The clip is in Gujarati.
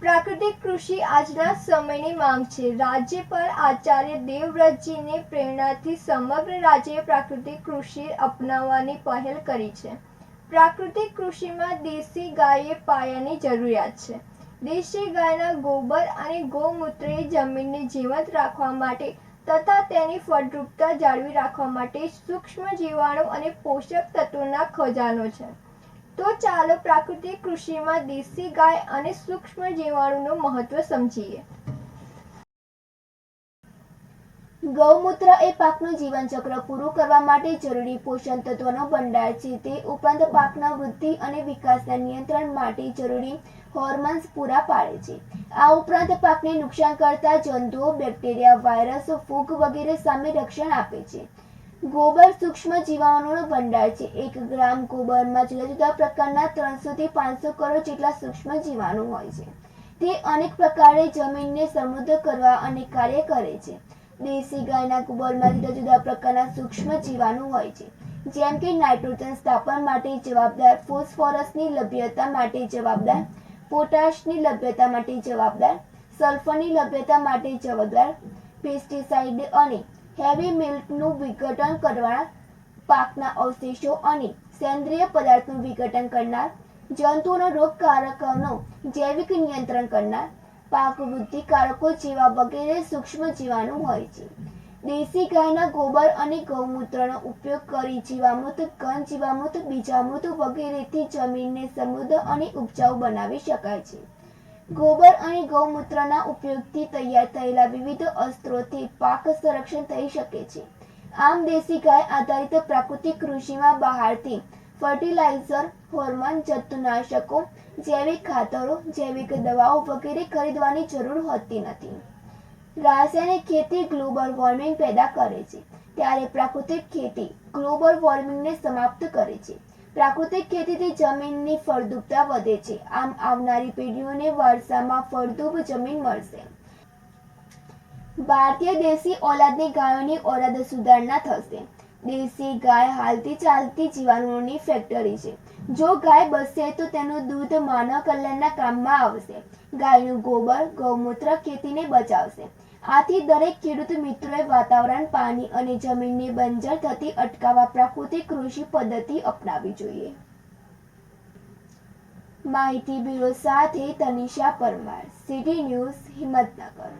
પ્રાકૃતિક કૃષિ આજના સમયની માંગ છે। રાજ્યપાલ આચાર્ય દેવવ્રતજીની પ્રેરણાથી સમગ્ર રાજ્યએ પ્રાકૃતિક કૃષિ અપનાવવાની પહેલ કરી છે। પ્રાકૃતિક કૃષિમાં દેશી ગાય એ પાયાની જરૂરિયાત છે। દેશી ગાયના ગોબર અને ગૌમૂત્ર એ જમીનને જીવંત રાખવા માટે તથા તેની ફળદ્રુપતા જાળવી રાખવા માટે સૂક્ષ્મ જીવાણુ અને પોષક તત્વોના ખજાનો છે। તો ચાલો પ્રાકૃતિક કૃષિમાં દેશી ગાય અને સૂક્ષ્મ જીવાણુનું મહત્વ સમજીએ। ગૌમૂત્ર એ પાકનું જીવનચક્ર પૂરું કરવા માટે જરૂરી પોષણ તત્વોનો ભંડાર છે। તે ઉપરાંત પાકના વૃદ્ધિ અને વિકાસના નિયંત્રણ માટે જરૂરી હોર્મોન્સ પૂરા પાડે છે। આ ઉપરાંત પાકને નુકસાન કરતા જંતુઓ, બેક્ટેરિયા, વાયરસ, ફૂગ વગેરે સામે રક્ષણ આપે છે। ગોબર સૂક્ષ્મ જીવાણુનો ભંડાર છે। 1 ગ્રામ ગોબરમાં જુદા જુદા પ્રકારના 300 થી 500 કરોડ જેટલા સૂક્ષ્મ જીવાણુ હોય છે। તે અનેક પ્રકારે જમીનને સમૃદ્ધ કરવા અને કાર્ય કરે છે। દેશી ગાયના ગોબરમાં જુદા જુદા પ્રકારના સૂક્ષ્મ જીવાણુ હોય છે, જેમ કે નાઇટ્રોજન સ્થાપન માટે જવાબદાર, ફોસ્ફરસની લભ્યતા માટે જવાબદાર, પોટાશની લભ્યતા માટે જવાબદાર, સલ્ફરની લભ્યતા માટે જવાબદાર, પેસ્ટિસાઇડ અને હેવી મિલ્કનું વિઘટન કરનાર, પાકના અવશેષો અને સેન્દ્રિય પદાર્થનું વિઘટન કરનાર, જંતુઓના રોગકારકોનું જૈવિક નિયંત્રણ કરનાર, પાક વૃદ્ધિકારકો જેવા વગેરે સૂક્ષ્મ જીવાણુ હોય છે। દેશી ગાયના ગોબર અને ગૌમૂત્રનો ઉપયોગ કરી જીવામૃત, ઘન જીવામૃત, બીજામૃત વગેરેથી જમીનને સમૃદ્ધ અને ઉપજાઉ બનાવી શકાય છે। ગોબર અને ગૌમૂત્રના ઉપયોગથી તૈયાર થયેલા વિવિધ અસ્ત્રોથી પાક સંરક્ષણ થઈ શકે છે। આમ દેશી ગાય આધારિત પ્રાકૃતિક કૃષિમાં બહારથી ફર્ટિલાઇઝર, હોર્મોન, જંતુનાશકો, જૈવિક ખાતરો, જૈવિક દવાઓ વગેરે ખરીદવાની જરૂર હોતી નથી। રાસાયણિક ખેતી ગ્લોબલ વોર્મિંગ પેદા કરે છે, ત્યારે પ્રાકૃતિક ખેતી ગ્લોબલ વોર્મિંગને સમાપ્ત કરે છે। પ્રાકૃતિક ખેતીથી જમીનની ફળદ્રુપતા વધે છે। આમ આવનારી પેઢીઓને વારસામાં ફળદ્રુપ જમીન મળશે। ભારતીય દેશી ઓલાદની ગાયોની ઓલાદ સુધારણા થશે। દેશી ગાય હાલતી ચાલતી જીવાણુઓની ફેક્ટરી છે। જો ગાય બચશે તો તેનું દૂધ માનવ કલ્યાણના કામમાં આવશે। ગાયનું ગોબર, ગૌમૂત્ર ખેતીને બચાવશે। આથી દરેક ખેડૂત મિત્રોએ વાતાવરણ, પાણી અને જમીનને બંજર થતી અટકાવવા પ્રાકૃતિક કૃષિ પદ્ધતિ અપનાવવી જોઈએ। માહિતી બ્યુરો સાથે તનિષા પરમાર, સિટી ન્યૂઝ, હિંમતનગર।